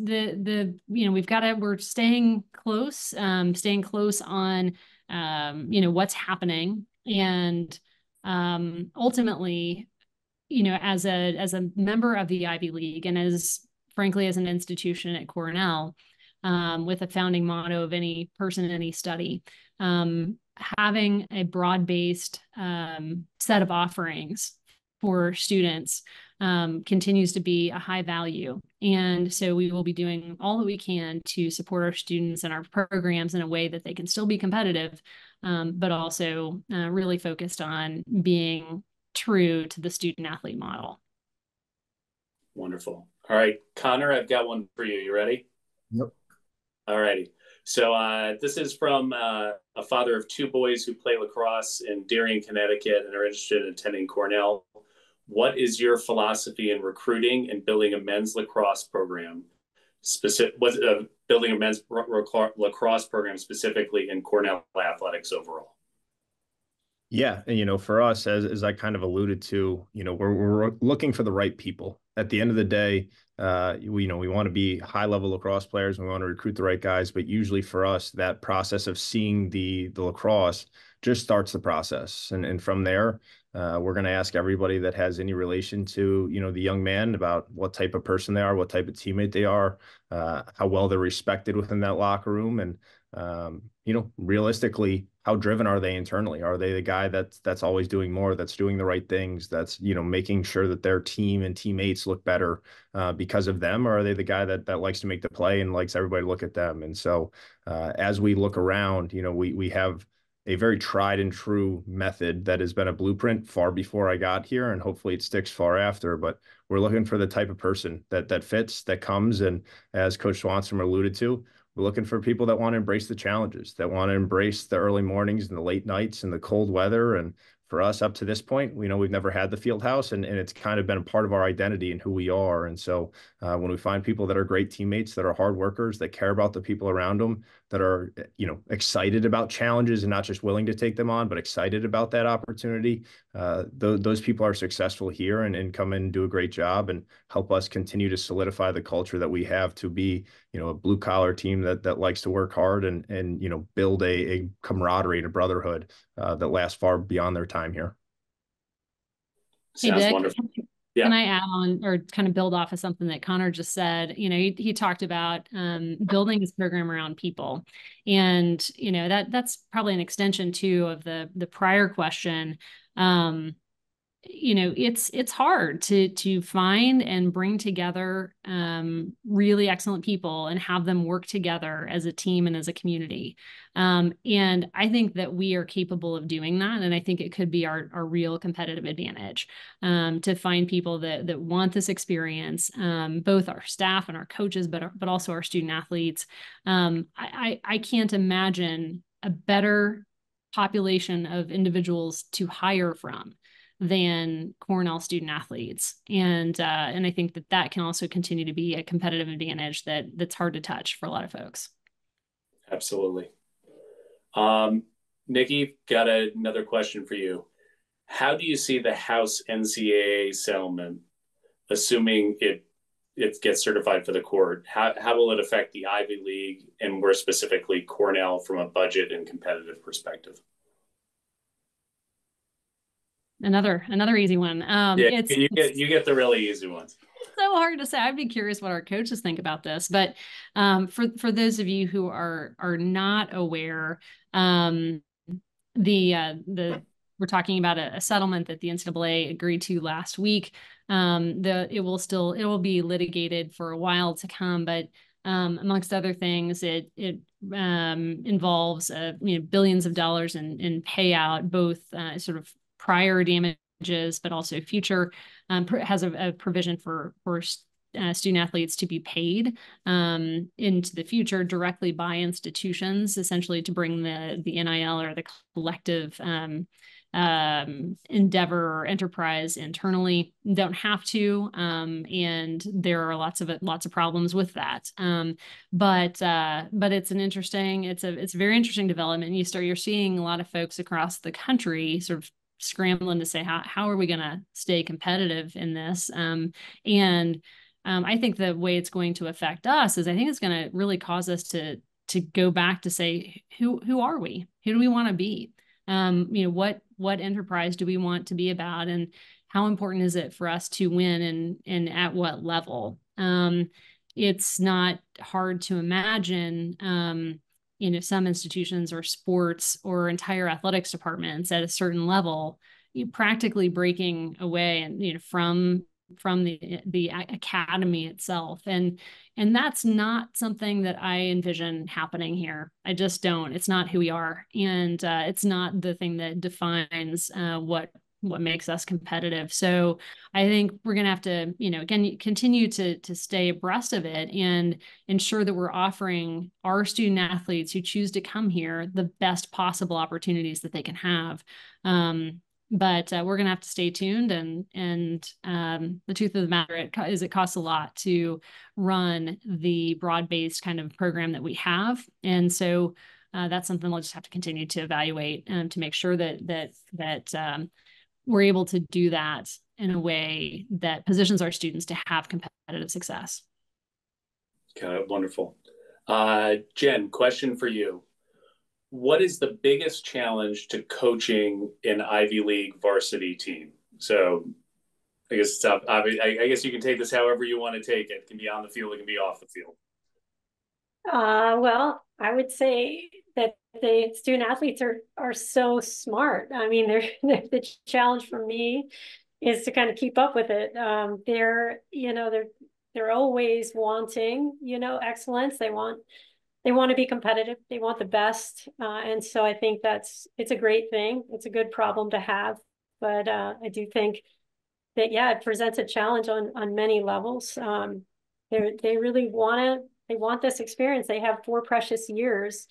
we're staying close on, what's happening. And ultimately, as a member of the Ivy League, and frankly, as an institution at Cornell, with a founding motto of any person, any study, having a broad-based set of offerings for students continues to be a high value. And so we will be doing all that we can to support our students and our programs in a way that they can still be competitive, but also really focused on being true to the student athlete model. Wonderful. All right, Connor, I've got one for you. You ready? Yep. All righty. So this is from a father of two boys who play lacrosse in Darien, Connecticut, and are interested in attending Cornell. What is your philosophy in recruiting and building a men's lacrosse program? Building a men's lacrosse program specifically in Cornell athletics overall? Yeah, and for us, as I kind of alluded to, we're looking for the right people. At the end of the day, we want to be high level lacrosse players. We want to recruit the right guys, but usually for us, that process of seeing the lacrosse just starts the process, and from there, we're going to ask everybody that has any relation to the young man about what type of person they are, what type of teammate they are, how well they're respected within that locker room, and realistically, how driven are they internally? Are they the guy that's always doing more, that's doing the right things, that's making sure that their team and teammates look better because of them, or are they the guy that likes to make the play and likes everybody to look at them? And so as we look around, we have a very tried and true method that has been a blueprint far before I got here, and hopefully it sticks far after. But we're looking for the type of person that fits, that comes, and as Coach Swanstrom alluded to, we're looking for people that want to embrace the challenges, that want to embrace the early mornings and the late nights and the cold weather. And for us, up to this point, we've never had the field house, and it's kind of been a part of our identity and who we are. And so when we find people that are great teammates, that are hard workers, that care about the people around them, that are excited about challenges and not just willing to take them on, but excited about that opportunity, those people are successful here and come in and do a great job and help us continue to solidify the culture that we have to be a blue collar team that likes to work hard and build a camaraderie and a brotherhood that lasts far beyond their time here. Hey, Sounds Dick, wonderful. Yeah. Can I add on or kind of build off of something that Connor just said? He talked about building his program around people, and that's probably an extension too of the prior question. It's hard to find and bring together really excellent people and have them work together as a team and as a community. And I think that we are capable of doing that. And I think it could be our real competitive advantage to find people that want this experience, both our staff and our coaches, but also our student athletes. I can't imagine a better population of individuals to hire from than Cornell student athletes. And I think that can also continue to be a competitive advantage that's hard to touch for a lot of folks. Absolutely. Nicki, got another question for you. How do you see the House NCAA settlement, assuming it gets certified for the court? How will it affect the Ivy League and more specifically Cornell from a budget and competitive perspective? Another easy one. Yeah, you get the really easy ones. So hard to say. I'd be curious what our coaches think about this. But for those of you who are not aware, we're talking about a settlement that the NCAA agreed to last week. It will be litigated for a while to come, but amongst other things, it involves billions of dollars in payout, both sort of prior damages but also future, has a provision for student athletes to be paid into the future directly by institutions, essentially to bring the NIL or the collective endeavor or enterprise internally. Don't have to, and there are lots of problems with that. But it's a very interesting development. You're seeing a lot of folks across the country sort of scrambling to say how are we going to stay competitive in this, and I think the way it's going to affect us is I think it's going to really cause us to go back to say who are we, who do we want to be, what enterprise do we want to be about, and how important is it for us to win, and at what level. It's not hard to imagine some institutions or sports or entire athletics departments at a certain level, practically breaking away and from the academy itself, and that's not something that I envision happening here. I just don't. It's not who we are, and it's not the thing that defines what makes us competitive. So I think we're going to have to, again, continue to stay abreast of it and ensure that we're offering our student athletes who choose to come here the best possible opportunities that they can have. But we're going to have to stay tuned. And the truth of the matter is it costs a lot to run the broad-based kind of program that we have. And so that's something we'll just have to continue to evaluate to make sure that we're able to do that in a way that positions our students to have competitive success. Okay, wonderful. Jen, question for you. What is the biggest challenge to coaching an Ivy League varsity team? So I guess it's I guess you can take this however you want to take it. It can be on the field, it can be off the field. Well, I would say that the student athletes are so smart. I mean, the challenge for me is to kind of keep up with it. They're always wanting, excellence. They want to be competitive. They want the best. And so I think it's a great thing. It's a good problem to have. But I do think that, it presents a challenge on many levels. They really they want this experience. They have 4 precious years,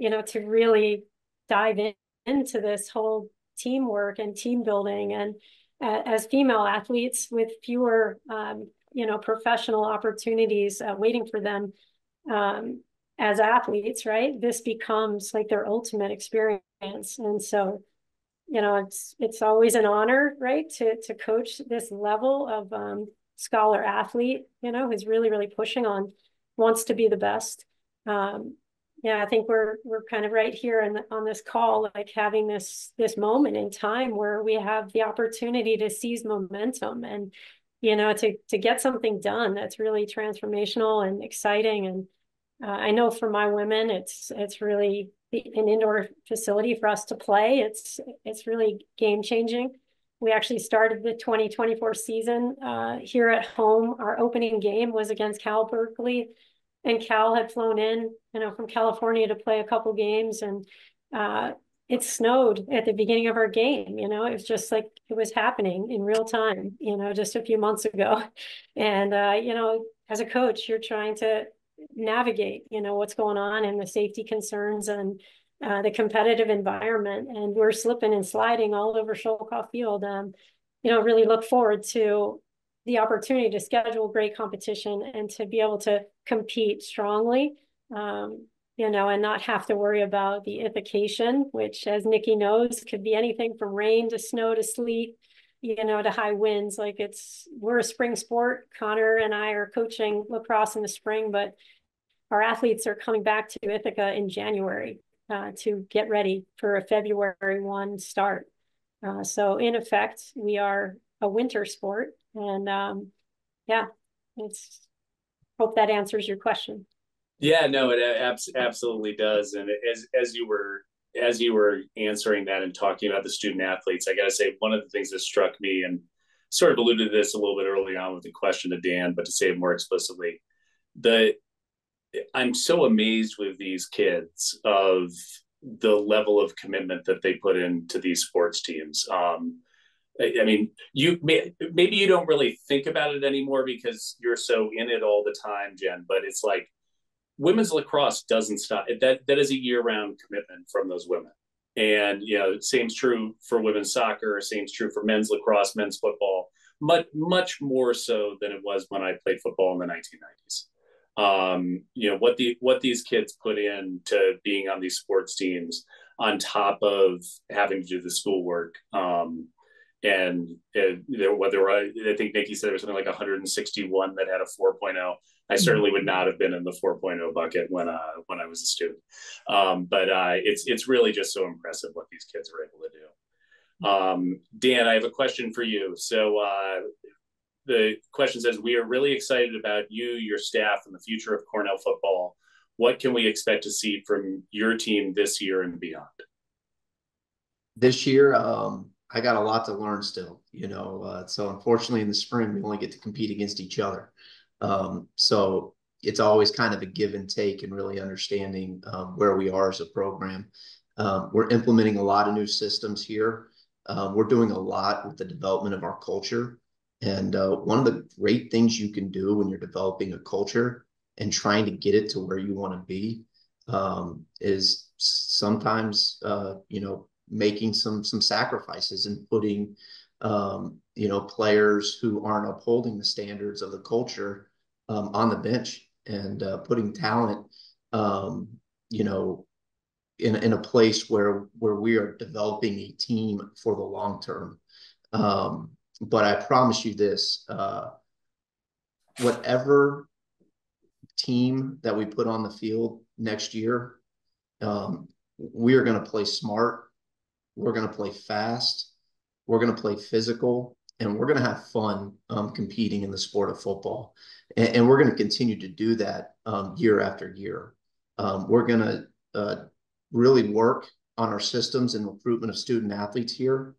to really dive into this whole teamwork and team building. And as female athletes with fewer, professional opportunities waiting for them as athletes, right? This becomes like their ultimate experience. And so, it's always an honor, right, to coach this level of scholar athlete, who's really, really pushing wants to be the best. I think we're kind of right here on this call, like having this moment in time where we have the opportunity to seize momentum and, to get something done that's really transformational and exciting. And I know for my women, it's really an indoor facility for us to play. It's really game changing. We actually started the 2024 season here at home. Our opening game was against Cal Berkeley, and Cal had flown in, from California to play a couple games, and it snowed at the beginning of our game. It was just like it was happening in real time, just a few months ago. And as a coach, you're trying to navigate, what's going on and the safety concerns and the competitive environment. And we're slipping and sliding all over Sholkoff Field. Really look forward to the opportunity to schedule great competition and to be able to compete strongly, and not have to worry about the ithication, which, as Nicki knows, could be anything from rain to snow to sleet, to high winds. Like we're a spring sport. Connor and I are coaching lacrosse in the spring, but our athletes are coming back to Ithaca in January to get ready for a February 1 start. So in effect, we are a winter sport. And hope that answers your question. Yeah, no, it absolutely does. And as you were answering that and talking about the student athletes, I got to say, one of the things that struck me, and sort of alluded to this a little bit early on with the question to Dan, but to say it more explicitly, I'm so amazed with these kids of the level of commitment that they put into these sports teams. I mean, maybe you don't really think about it anymore because you're so in it all the time, Jen. But it's like women's lacrosse doesn't stop. That is a year-round commitment from those women. And same's true for women's soccer. Same's true for men's lacrosse, men's football. Much more so than it was when I played football in the 1990s. What these kids put in to being on these sports teams, on top of having to do the schoolwork. Whether I think Nicki said there was something like 161 that had a 4.0. I certainly would not have been in the 4.0 bucket when I was a student. But it's really just so impressive what these kids are able to do. Dan, I have a question for you. So the question says, we are really excited about you, your staff, and the future of Cornell football. What can we expect to see from your team this year and beyond? This year, I got a lot to learn still, so unfortunately in the spring, we only get to compete against each other. So it's always kind of a give and take and really understanding where we are as a program. We're implementing a lot of new systems here. We're doing a lot with the development of our culture. And one of the great things you can do when you're developing a culture and trying to get it to where you want to be is sometimes, making some sacrifices and putting, players who aren't upholding the standards of the culture on the bench and putting talent, in a place where we are developing a team for the long term. But I promise you this, whatever team that we put on the field next year, we are going to play smart. We're going to play fast. We're going to play physical, and we're going to have fun competing in the sport of football. And we're going to continue to do that year after year. We're going to really work on our systems and recruitment of student athletes here.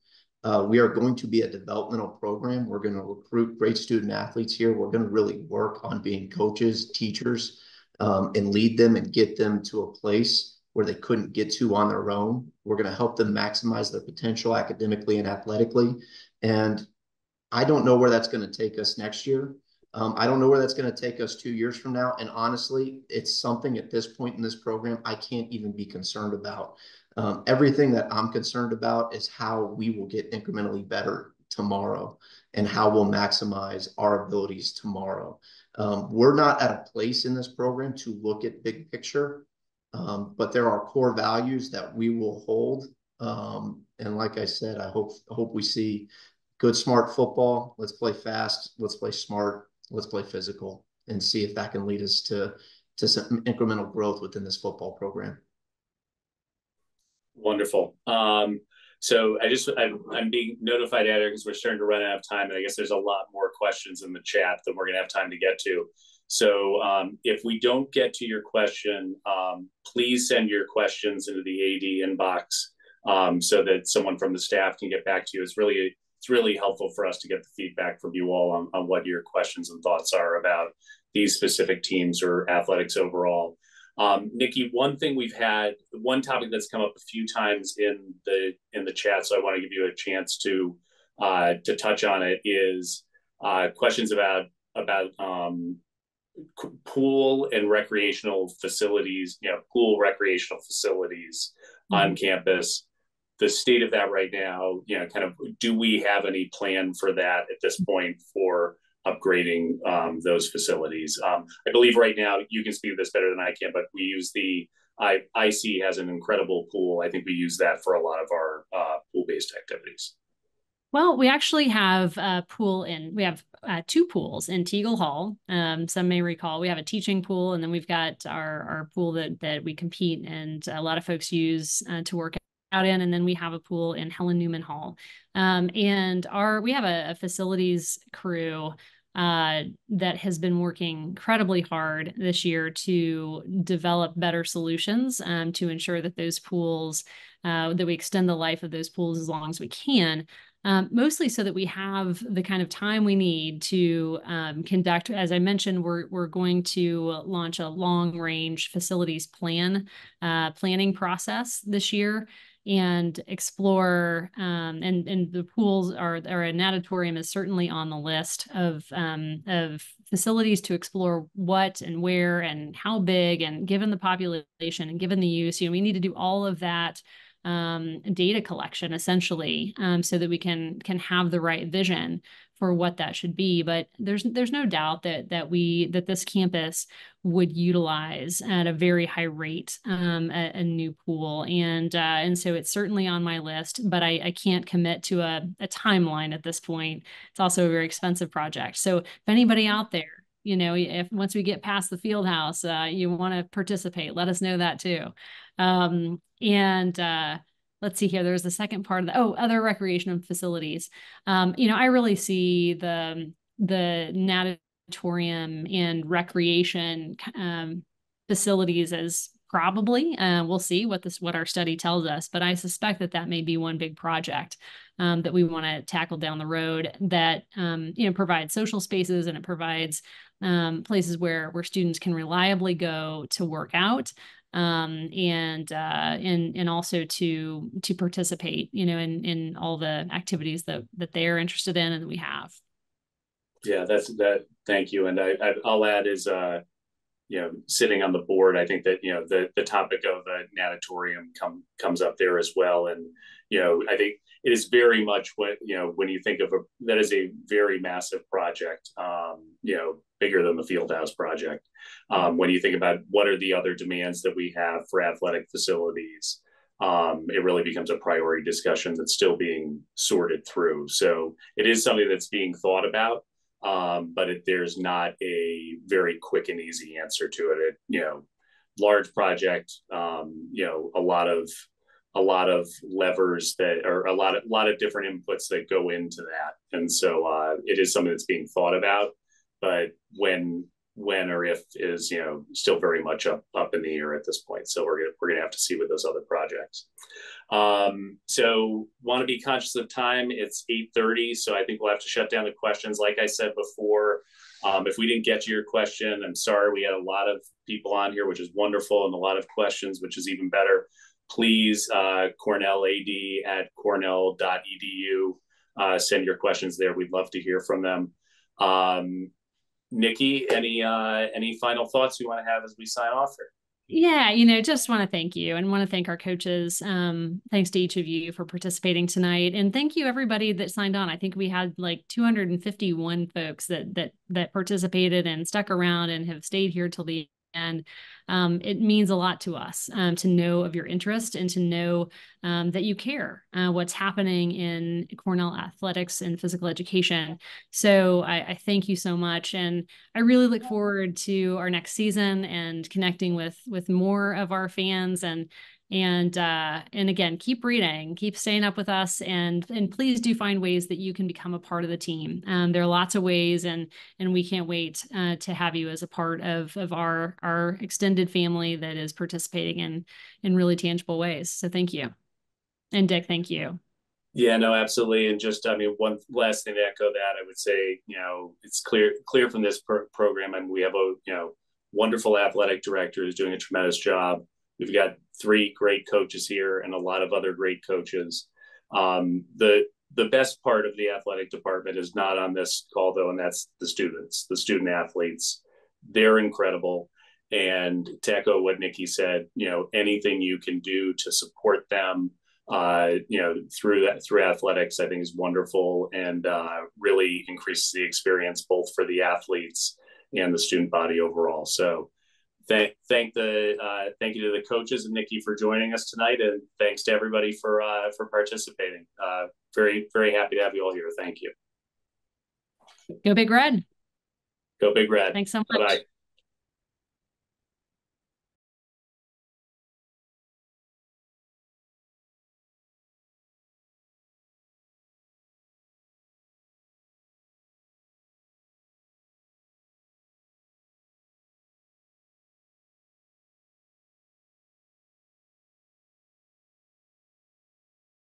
We are going to be a developmental program. We're going to recruit great student athletes here. We're going to really work on being coaches, teachers, and lead them and get them to a place where they couldn't get to on their own. We're going to help them maximize their potential academically and athletically. And I don't know where that's going to take us next year. I don't know where that's going to take us 2 years from now. And honestly, it's something at this point in this program I can't even be concerned about. Everything that I'm concerned about is how we will get incrementally better tomorrow and how we'll maximize our abilities tomorrow. We're not at a place in this program to look at big picture, but there are core values that we will hold. And like I said, I hope we see good, smart football. Let's play fast. Let's play smart. Let's play physical, and see if that can lead us to some incremental growth within this football program. Wonderful. So I'm being notified out here because we're starting to run out of time, and I guess there's a lot more questions in the chat that we're going to have time to get to. So if we don't get to your question, please send your questions into the AD inbox so that someone from the staff can get back to you. It's really helpful for us to get the feedback from you all on what your questions and thoughts are about these specific teams or athletics overall. Nicki, one topic that's come up a few times in the chat, so I want to give you a chance to touch on it, is questions about pool and recreational facilities, recreational facilities on campus. The state of that right now, kind of, do we have any plan for that at this point for upgrading those facilities? I believe right now, you can speak to this better than I can, but we use IC has an incredible pool. I think we use that for a lot of our pool-based activities. Well, we actually have we have two pools in Teagle Hall. Some may recall we have a teaching pool, and then we've got our pool that we compete and a lot of folks use to work out in, and then we have a pool in Helen Newman Hall. And we have a facilities crew that has been working incredibly hard this year to develop better solutions to ensure that those pools, that we extend the life of those pools as long as we can. Mostly so that we have the kind of time we need to conduct. As I mentioned, we're going to launch a long-range facilities planning process this year. and explore. And the pools or a natatorium is certainly on the list of facilities to explore what and where and how big, and given the population and given the use, we need to do all of that data collection essentially, so that we can have the right vision for what that should be. But there's no doubt that this campus would utilize at a very high rate a new pool, and so it's certainly on my list, but I can't commit to a timeline at this point. It's also a very expensive project. So if anybody out there, if once we get past the field house, you want to participate, let us know that too. Let's see here. There's the second part of other recreation facilities. I really see the natatorium and recreation facilities as probably, we'll see what our study tells us, but I suspect that may be one big project that we want to tackle down the road, that provides social spaces, and it provides places where students can reliably go to work out, and also to participate, in all the activities that they're interested in and that we have. Yeah, thank you. And I'll add is, sitting on the board, I think that, the topic of a natatorium comes up there as well. And, I think it is very much what, when you think of that is a very massive project, bigger than the Fieldhouse project. When you think about what are the other demands that we have for athletic facilities, it really becomes a priority discussion that's still being sorted through. So it is something that's being thought about, but there's not a very quick and easy answer to it. Large project, a lot of levers that are a lot of different inputs that go into that. And so it is something that's being thought about, but when or if is, still very much up in the air at this point. So we're gonna have to see with those other projects. So want to be conscious of time. It's 8:30, so I think we'll have to shut down the questions. Like I said before, if we didn't get to your question, I'm sorry. We had a lot of people on here, which is wonderful, and a lot of questions, which is even better. Please, Cornell AD at cornell.edu, send your questions there. We'd love to hear from them. Nicki, any final thoughts you want to have as we sign off here? Yeah, just want to thank you and want to thank our coaches. Thanks to each of you for participating tonight. And thank you everybody that signed on. I think we had like 251 folks that participated and stuck around and have stayed here till the end. It means a lot to us to know of your interest and to know that you care what's happening in Cornell athletics and physical education. So I thank you so much. And I really look forward to our next season and connecting with more of our fans, and again, keep reading, keep staying up with us, and please do find ways that you can become a part of the team. There are lots of ways, and we can't wait to have you as a part of our extended family that is participating in really tangible ways. So thank you. And Dick, thank you. Yeah, no, absolutely. And just, one last thing to echo that, I would say, it's clear from this program, and we have a, wonderful athletic director who's doing a tremendous job. We've got 3 great coaches here and a lot of other great coaches. The best part of the athletic department is not on this call, though, and that's the students, the student athletes. They're incredible. And to echo what Nicki said, anything you can do to support them, through athletics, I think is wonderful, and really increases the experience both for the athletes and the student body overall. So thank you to the coaches and Nicki for joining us tonight, and thanks to everybody for participating. Very, very happy to have you all here. Thank you. Go Big Red. Go Big Red. Thanks so much. Bye-bye.